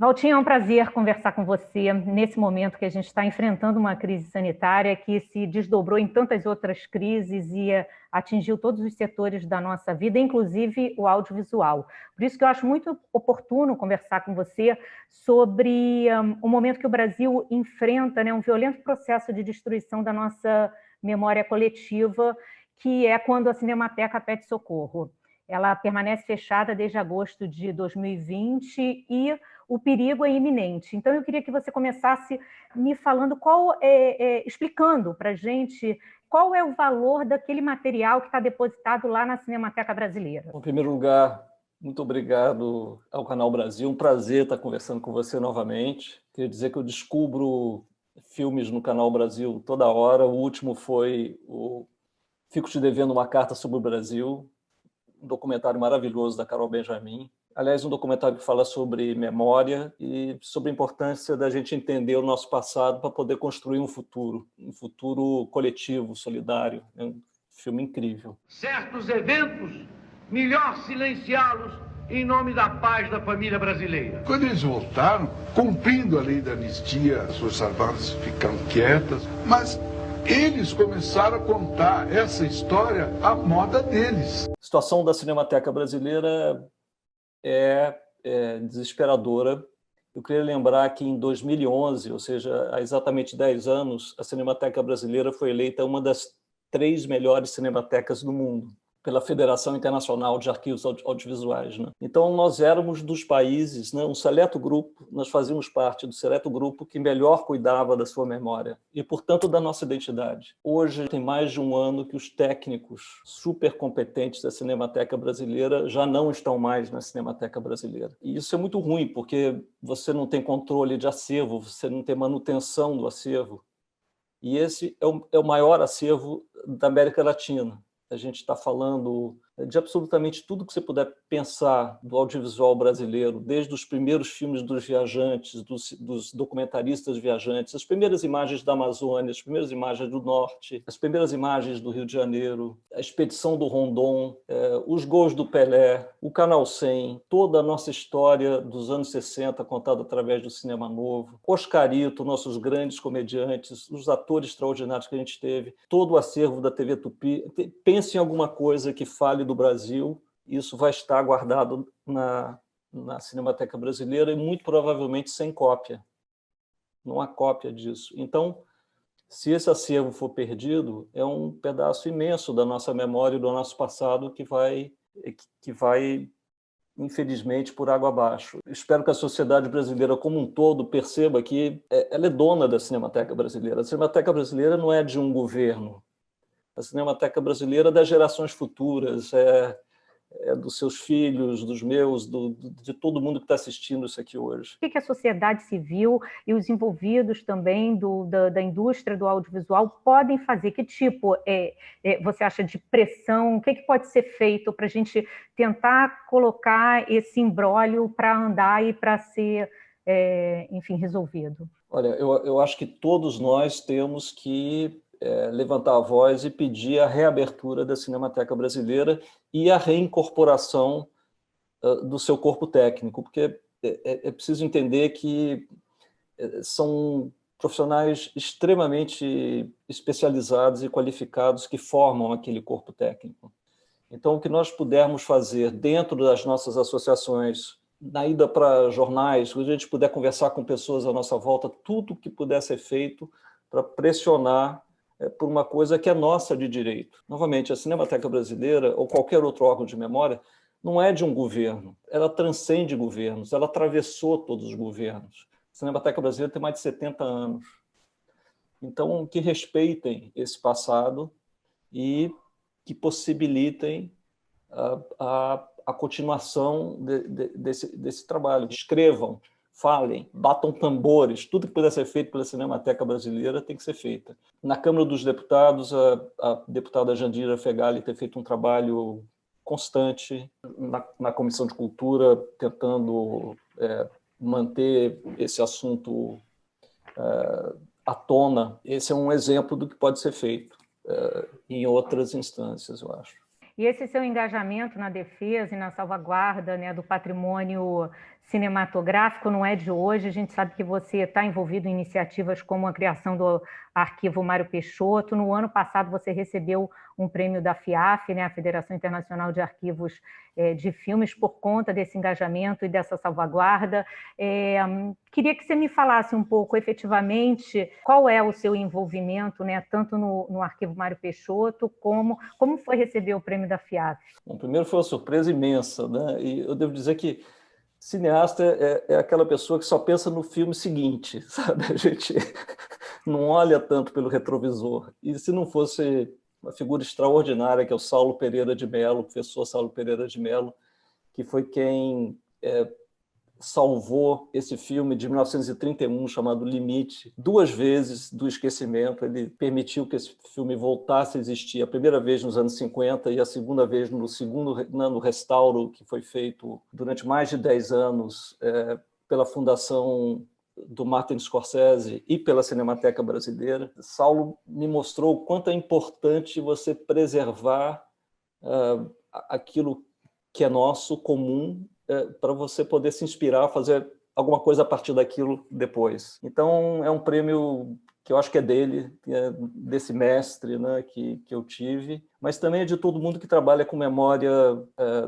Valtinho, é um prazer conversar com você nesse momento que a gente está enfrentando uma crise sanitária que se desdobrou em tantas outras crises e atingiu todos os setores da nossa vida, inclusive o audiovisual. Por isso que eu acho muito oportuno conversar com você sobre o momento que o Brasil enfrenta, né, um violento processo de destruição da nossa memória coletiva, que é quando a Cinemateca pede socorro. Ela permanece fechada desde agosto de 2020 e o perigo é iminente. Então, eu queria que você começasse me falando explicando para a gente qual é o valor daquele material que está depositado lá na Cinemateca Brasileira. Em primeiro lugar, muito obrigado ao Canal Brasil. Um prazer estar conversando com você novamente. Queria dizer que eu descubro filmes no Canal Brasil toda hora. O último foi o Fico Te Devendo uma Carta sobre o Brasil, um documentário maravilhoso da Carol Benjamin. Aliás, um documentário que fala sobre memória e sobre a importância da gente entender o nosso passado para poder construir um futuro coletivo, solidário. É um filme incrível. Certos eventos, melhor silenciá-los em nome da paz da família brasileira. Quando eles voltaram, cumprindo a lei da anistia, as Forças Armadas ficaram quietas, mas eles começaram a contar essa história à moda deles. A situação da Cinemateca Brasileira é desesperadora. Eu queria lembrar que em 2011, ou seja, há exatamente 10 anos, a Cinemateca Brasileira foi eleita uma das 3 melhores cinematecas do mundo, pela Federação Internacional de Arquivos Audiovisuais, né? Então, nós éramos dos países, né, um seleto grupo, nós fazíamos parte do seleto grupo que melhor cuidava da sua memória e, portanto, da nossa identidade. Hoje, tem mais de um ano que os técnicos super competentes da Cinemateca Brasileira já não estão mais na Cinemateca Brasileira. E isso é muito ruim, porque você não tem controle de acervo, você não tem manutenção do acervo. E esse é o maior acervo da América Latina. A gente está falando de absolutamente tudo que você puder pensar do audiovisual brasileiro, desde os primeiros filmes dos viajantes, dos documentaristas viajantes, as primeiras imagens da Amazônia, as primeiras imagens do Norte, as primeiras imagens do Rio de Janeiro, a expedição do Rondon, os gols do Pelé, o Canal 100, toda a nossa história dos anos 60 contada através do cinema novo, Oscarito, nossos grandes comediantes, os atores extraordinários que a gente teve, todo o acervo da TV Tupi. Pense em alguma coisa que fale do Brasil, isso vai estar guardado na Cinemateca Brasileira e muito provavelmente sem cópia. Não há cópia disso. Então, se esse acervo for perdido, é um pedaço imenso da nossa memória e do nosso passado que vai, infelizmente, por água abaixo. Espero que a sociedade brasileira como um todo perceba que ela é dona da Cinemateca Brasileira. A Cinemateca Brasileira não é de um governo. A Cinemateca Brasileira é das gerações futuras, é dos seus filhos, dos meus, de todo mundo que está assistindo isso aqui hoje. O que a sociedade civil e os envolvidos também da indústria do audiovisual podem fazer? Que tipo você acha de pressão? O que pode ser feito para a gente tentar colocar esse imbróglio para andar e para ser, enfim, resolvido? Olha, eu acho que todos nós temos que levantar a voz e pedir a reabertura da Cinemateca Brasileira e a reincorporação do seu corpo técnico, porque é preciso entender que são profissionais extremamente especializados e qualificados que formam aquele corpo técnico. Então, o que nós pudermos fazer dentro das nossas associações, na ida para jornais, se a gente puder conversar com pessoas à nossa volta, tudo que puder ser feito para pressionar por uma coisa que é nossa de direito. Novamente, a Cinemateca Brasileira, ou qualquer outro órgão de memória, não é de um governo, ela transcende governos, ela atravessou todos os governos. A Cinemateca Brasileira tem mais de 70 anos. Então, que respeitem esse passado e que possibilitem a continuação desse trabalho. Escrevam, falem, batam tambores, tudo que puder ser feito pela Cinemateca Brasileira tem que ser feito. Na Câmara dos Deputados, a deputada Jandira Fegali tem feito um trabalho constante na Comissão de Cultura, tentando manter esse assunto à tona. Esse é um exemplo do que pode ser feito em outras instâncias, eu acho. E esse seu engajamento na defesa e na salvaguarda, né, do patrimônio cinematográfico não é de hoje. A gente sabe que você está envolvido em iniciativas como a criação do Arquivo Mário Peixoto. No ano passado você recebeu um prêmio da FIAF, né, a Federação Internacional de Arquivos de Filmes, por conta desse engajamento e dessa salvaguarda. Queria que você me falasse um pouco, efetivamente, qual é o seu envolvimento, né, tanto no Arquivo Mário Peixoto, como foi receber o prêmio da FIAF? Bom, primeiro foi uma surpresa imensa, né? E eu devo dizer que cineasta é aquela pessoa que só pensa no filme seguinte, sabe? A gente não olha tanto pelo retrovisor. E se não fosse uma figura extraordinária, que é o Saulo Pereira de Mello, o professor Saulo Pereira de Mello, que foi quem salvou esse filme de 1931, chamado Limite, 2 vezes do esquecimento. Ele permitiu que esse filme voltasse a existir, a primeira vez nos anos 50 e a segunda vez no restauro que foi feito durante mais de 10 anos pela Fundação do Martin Scorsese e pela Cinemateca Brasileira. Saulo me mostrou o quanto é importante você preservar aquilo que é nosso, comum, para você poder se inspirar a fazer alguma coisa a partir daquilo depois. Então, é um prêmio que eu acho que é dele, desse mestre, né, que eu tive, mas também é de todo mundo que trabalha com memória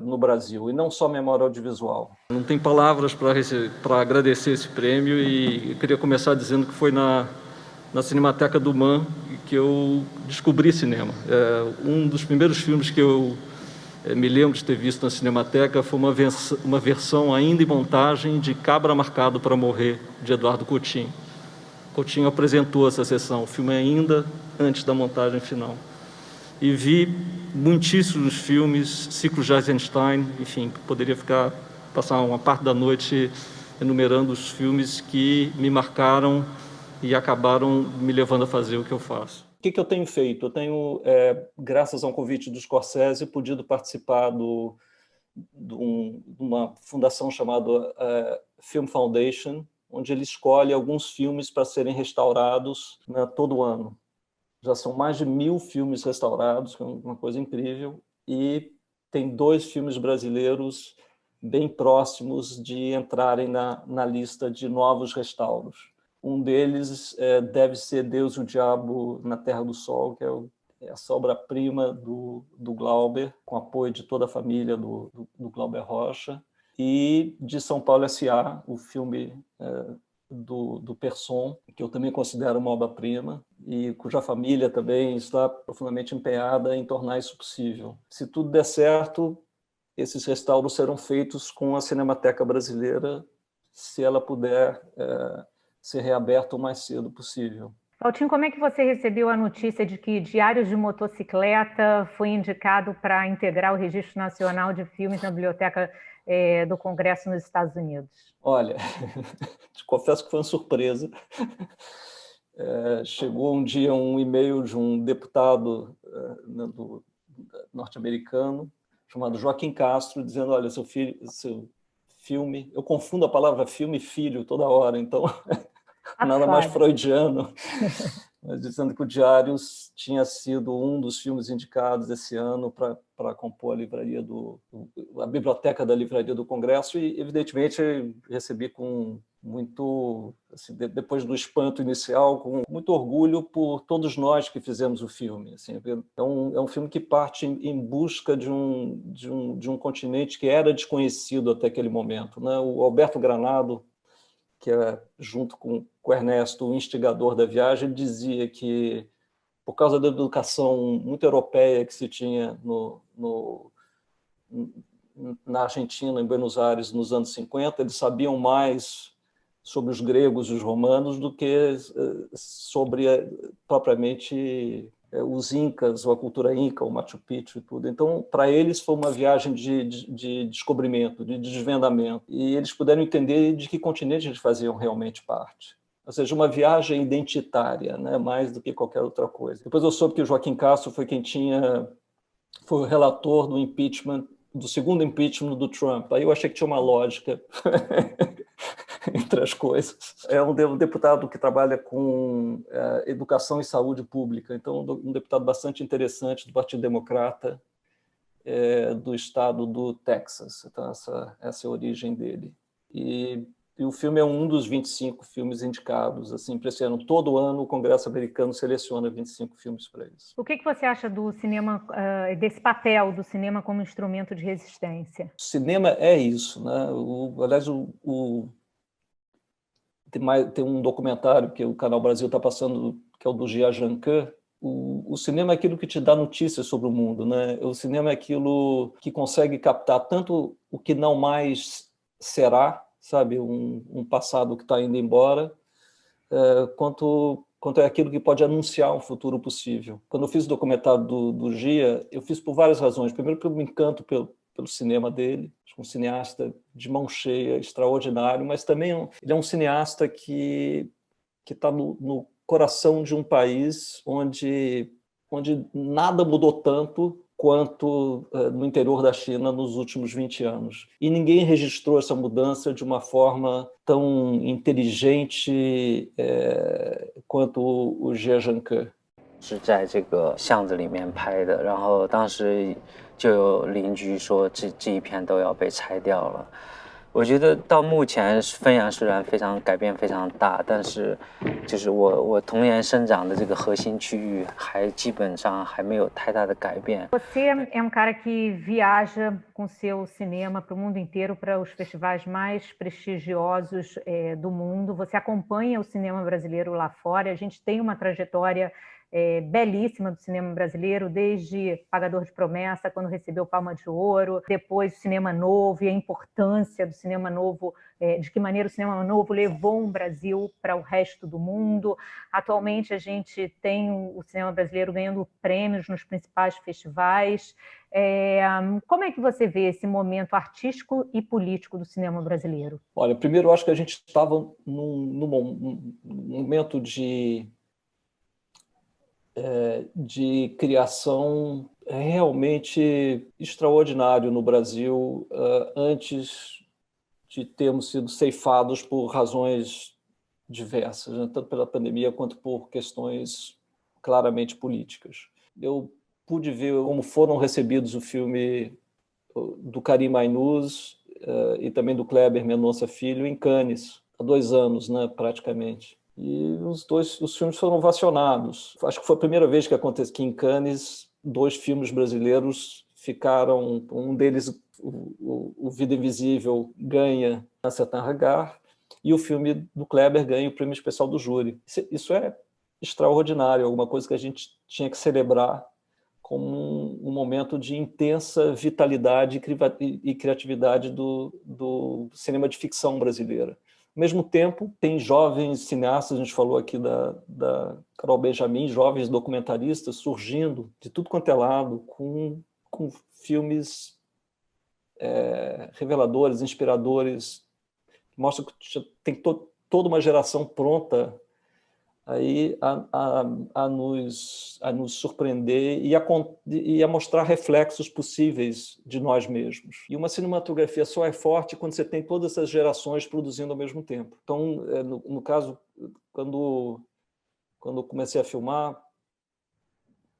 no Brasil, e não só memória audiovisual. Não tem palavras para agradecer esse prêmio, e eu queria começar dizendo que foi na Cinemateca do MAN que eu descobri cinema. Um dos primeiros filmes que eu me lembro de ter visto na Cinemateca foi uma versão ainda em montagem de Cabra Marcado para Morrer, de Eduardo Coutinho. Coutinho apresentou essa sessão, o filme ainda antes da montagem final. E vi muitíssimos filmes, Ciclo de Eisenstein, enfim, poderia passar uma parte da noite enumerando os filmes que me marcaram e acabaram me levando a fazer o que eu faço. O que eu tenho feito? Eu tenho, graças a um convite do Scorsese, podido participar de uma fundação chamada Film Foundation, onde ele escolhe alguns filmes para serem restaurados, né, todo ano. Já são mais de 1000 filmes restaurados, que é uma coisa incrível, e tem 2 filmes brasileiros bem próximos de entrarem na lista de novos restauros. Um deles deve ser Deus e o Diabo na Terra do Sol, que é essa obra-prima do Glauber, com apoio de toda a família do Glauber Rocha, e de São Paulo S.A., o filme do Persson, que eu também considero uma obra-prima, e cuja família também está profundamente empenhada em tornar isso possível. Se tudo der certo, esses restauros serão feitos com a Cinemateca Brasileira, se ela puder ser reaberta o mais cedo possível. Valtinho, como é que você recebeu a notícia de que Diários de Motocicleta foi indicado para integrar o Registro Nacional de Filmes na Biblioteca do Congresso nos Estados Unidos? Olha, te confesso que foi uma surpresa. Chegou um dia um e-mail de um deputado norte-americano chamado Joaquim Castro, dizendo: olha, seu filme... Eu confundo a palavra filme e filho toda hora, então nada mais freudiano, mas dizendo que o Diários tinha sido um dos filmes indicados esse ano para compor a biblioteca da Livraria do Congresso, e evidentemente recebi com muito, assim, depois do espanto inicial, com muito orgulho por todos nós que fizemos o filme. Assim, é um filme que parte em busca de um continente que era desconhecido até aquele momento, né? O Alberto Granado, que é, junto com o Ernesto, o instigador da viagem, dizia que, por causa da educação muito europeia que se tinha na Argentina, em Buenos Aires, nos anos 50, eles sabiam mais sobre os gregos e os romanos do que sobre propriamente os incas, ou a cultura inca, o Machu Picchu e tudo. Então, para eles foi uma viagem de descobrimento, de desvendamento, e eles puderam entender de que continente eles faziam realmente parte. Ou seja, uma viagem identitária, né, mais do que qualquer outra coisa. Depois eu soube que o Joaquim Castro foi foi o relator do impeachment, do segundo impeachment do Trump. Aí eu achei que tinha uma lógica entre as coisas. É um deputado que trabalha com educação e saúde pública, então um deputado bastante interessante do Partido Democrata, do estado do Texas. Então essa é a origem dele. E o filme é um dos 25 filmes indicados assim, para esse ano. Todo ano o Congresso americano seleciona 25 filmes para eles. O que você acha do cinema, desse papel do cinema como instrumento de resistência? O cinema é isso, né? Aliás, tem um documentário que o Canal Brasil está passando, que é o do Gia Jancan. O cinema é aquilo que te dá notícias sobre o mundo, né? O cinema é aquilo que consegue captar tanto o que não mais será, sabe, um passado que está indo embora, quanto é aquilo que pode anunciar um futuro possível. Quando eu fiz o documentário do Gia, eu fiz por várias razões. Primeiro, porque eu me encanto pelo cinema dele, um cineasta de mão cheia, extraordinário, mas também ele é um cineasta que está no coração de um país onde nada mudou tanto quanto no interior da China nos últimos 20 anos. E ninguém registrou essa mudança de uma forma tão inteligente quanto o Gia Jancan. 是在这个巷子里面拍的，然后当时就有邻居说这一片都要被拆掉了。我觉得到目前汾阳虽然改变非常大，但是就是我童年生长的这个核心区域基本上还没有太大的改变。 Você é cara que viaja com seu cinema para o mundo inteiro, para os festivais mais prestigiosos do mundo. Você acompanha o cinema brasileiro lá fora. A gente tem uma trajetória belíssima do cinema brasileiro, desde Pagador de Promessa, quando recebeu Palma de Ouro, depois o Cinema Novo e a importância do cinema novo, de que maneira o cinema novo levou o Brasil para o resto do mundo. Atualmente a gente tem o cinema brasileiro ganhando prêmios nos principais festivais. Como é que você vê esse momento artístico e político do cinema brasileiro? Olha, primeiro eu acho que a gente estava num momento de criação realmente extraordinário no Brasil, antes de termos sido ceifados por razões diversas, né? Tanto pela pandemia quanto por questões claramente políticas. Eu pude ver como foram recebidos o filme do Karim Ainuz e também do Kleber Mendonça Filho em Cannes, há 2 anos, né, praticamente. E os filmes foram ovacionados. Acho que foi a primeira vez que aconteceu que em Cannes 2 filmes brasileiros ficaram, um deles, o Vida Invisível, ganha a Certain Regard, e o filme do Kleber ganha o prêmio especial do júri. Isso é extraordinário, alguma coisa que a gente tinha que celebrar como um momento de intensa vitalidade e criatividade do cinema de ficção brasileira. Ao mesmo tempo, tem jovens cineastas, a gente falou aqui da Carol Benjamin, jovens documentaristas surgindo de tudo quanto é lado, com filmes reveladores, inspiradores, que mostram que tem toda uma geração pronta aí a nos surpreender e a mostrar reflexos possíveis de nós mesmos. E uma cinematografia só é forte quando você tem todas essas gerações produzindo ao mesmo tempo. Então, no caso, quando eu comecei a filmar,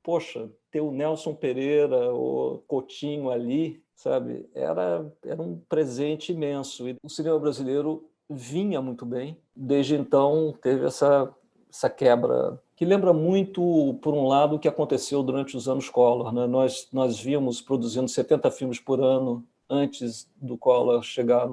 poxa, ter o Nelson Pereira ou Coutinho ali, sabe, era um presente imenso. E o cinema brasileiro vinha muito bem. Desde então, teve essa quebra, que lembra muito, por um lado, o que aconteceu durante os anos Collor, né? Nós víamos produzindo 70 filmes por ano antes do Collor chegar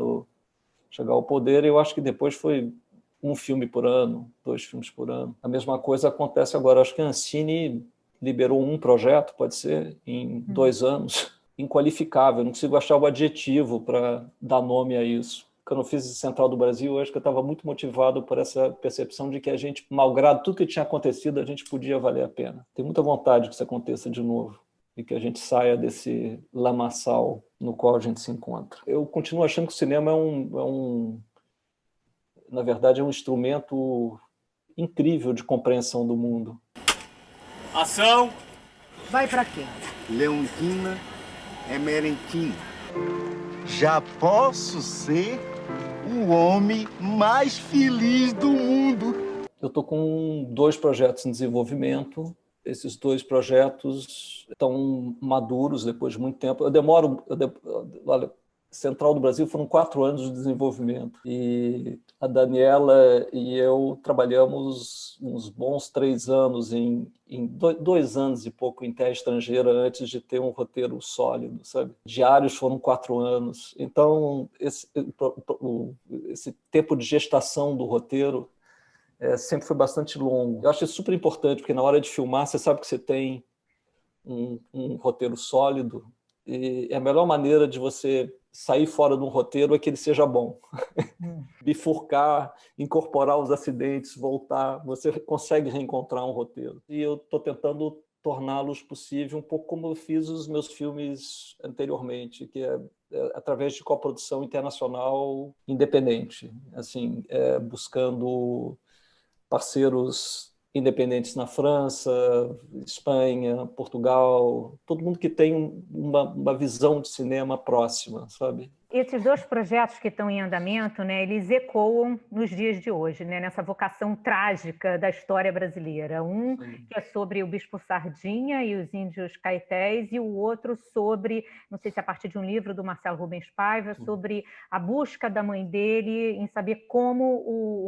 ao poder, e eu acho que depois foi 1 filme por ano, 2 filmes por ano. A mesma coisa acontece agora. Acho que a Ancine liberou um projeto, pode ser, em 2 anos, inqualificável. Eu não consigo achar o adjetivo para dar nome a isso. Quando eu fiz Central do Brasil, eu acho que eu estava muito motivado por essa percepção de que a gente, malgrado tudo que tinha acontecido, a gente podia valer a pena. Tenho muita vontade que isso aconteça de novo e que a gente saia desse lamaçal no qual a gente se encontra. Eu continuo achando que o cinema na verdade, é um instrumento incrível de compreensão do mundo. Ação! Vai pra quem? Leontina é merentina. Já posso ser o homem mais feliz do mundo. Eu estou com 2 projetos em desenvolvimento. Esses 2 projetos estão maduros depois de muito tempo. Olha, Central do Brasil foram 4 anos de desenvolvimento. E a Daniela e eu trabalhamos uns bons 3 anos, em 2 anos e pouco em terra estrangeira, antes de ter um roteiro sólido, sabe? Diários foram 4 anos. Então, esse tempo de gestação do roteiro sempre foi bastante longo. Eu acho isso super importante, porque na hora de filmar, você sabe que você tem um roteiro sólido, e a melhor maneira de você sair fora de um roteiro é que ele seja bom. Bifurcar, incorporar os acidentes, voltar, você consegue reencontrar um roteiro. E eu estou tentando torná-los possível, um pouco como eu fiz os meus filmes anteriormente, que é através de coprodução internacional independente, assim, buscando parceiros independentes na França, Espanha, Portugal, todo mundo que tem uma visão de cinema próxima, sabe? Esses 2 projetos que estão em andamento, né, eles ecoam nos dias de hoje, né, nessa vocação trágica da história brasileira. Um que é sobre o Bispo Sardinha e os índios caetés, e o outro sobre, não sei se é a partir de um livro do Marcelo Rubens Paiva, sobre a busca da mãe dele em saber como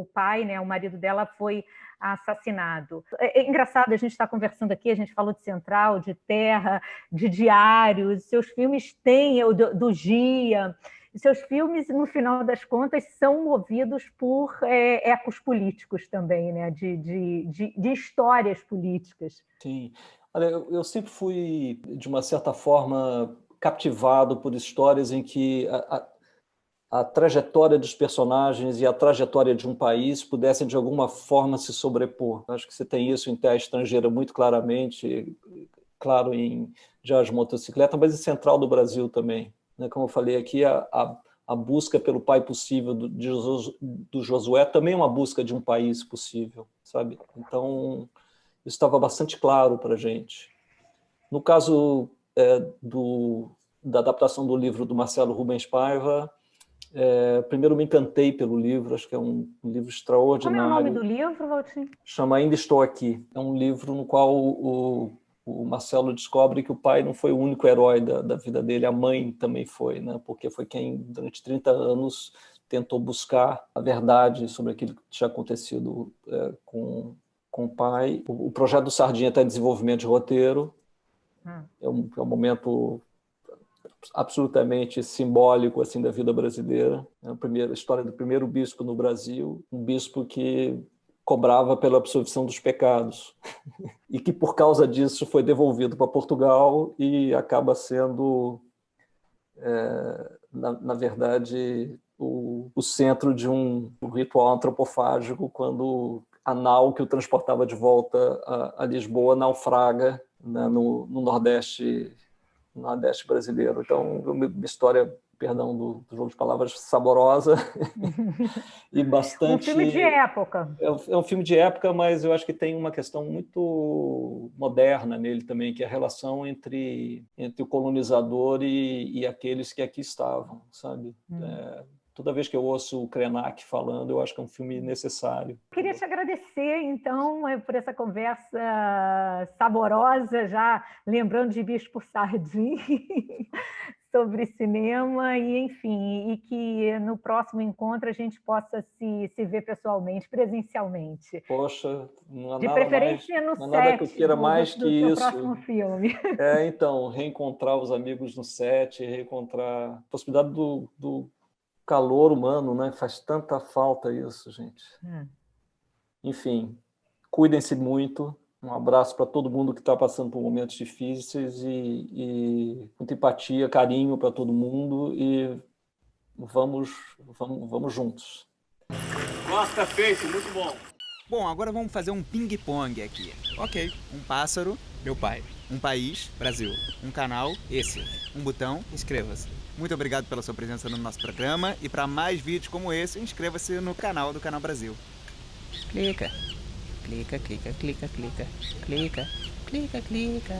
o pai, né, o marido dela, foi assassinado. É engraçado, a gente está conversando aqui, a gente falou de Central, de Terra, de Diários, seus filmes têm, do Gia, seus filmes, no final das contas, são movidos por ecos políticos também, né? de histórias políticas. Sim. Olha, eu sempre fui, de uma certa forma, captivado por histórias em que a trajetória dos personagens e a trajetória de um país pudessem, de alguma forma, se sobrepor. Acho que você tem isso em Terra Estrangeira muito claramente, claro, em Diários de Motocicleta, mas em Central do Brasil também. Como eu falei aqui, a busca pelo pai possível do Josué também é uma busca de um país possível, sabe? Então, isso estava bastante claro para a gente. No caso da adaptação do livro do Marcelo Rubens Paiva, primeiro me encantei pelo livro, acho que é um livro extraordinário. Como é o nome do livro, Valtinho? Chama Ainda Estou Aqui. É um livro no qual o Marcelo descobre que o pai não foi o único herói da vida dele, a mãe também foi, né? Porque foi quem, durante 30 anos, tentou buscar a verdade sobre aquilo que tinha acontecido com o pai. O projeto do Sardinha está em desenvolvimento de roteiro. É um momento absolutamente simbólico assim da vida brasileira. A história do primeiro bispo no Brasil, um bispo que cobrava pela absolvição dos pecados e que, por causa disso, foi devolvido para Portugal e acaba sendo, na verdade, o centro de um ritual antropofágico, quando a nau que o transportava de volta a Lisboa naufraga, né, no Nordeste brasileiro. Então, uma história, perdão do jogo de palavras, saborosa e bastante... Um filme de época. É um filme de época, mas eu acho que tem uma questão muito moderna nele também, que é a relação entre o colonizador e aqueles que aqui estavam, sabe? Toda vez que eu ouço o Krenak falando, eu acho que é um filme necessário. Queria te agradecer, então, por essa conversa saborosa, já lembrando de Bispo Sardinha, sobre cinema, e, enfim, e que no próximo encontro a gente possa se ver pessoalmente, presencialmente. Poxa, não há de nada preferência mais, no não há nada que eu set queira mais do que seu isso. próximo filme. Então, reencontrar os amigos no set, reencontrar a possibilidade do calor humano, né? Faz tanta falta isso, gente. Enfim, cuidem-se muito. Um abraço para todo mundo que está passando por momentos difíceis e muita empatia, carinho para todo mundo e vamos juntos. Gosta, feito, muito bom. Bom, agora vamos fazer um ping-pong aqui. Ok, um pássaro, meu pai. Um país, Brasil. Um canal, esse. Um botão, inscreva-se. Muito obrigado pela sua presença no nosso programa e para mais vídeos como esse, inscreva-se no canal do Canal Brasil. Clica. Clica, clica, clica, clica. Clica, clica, clica.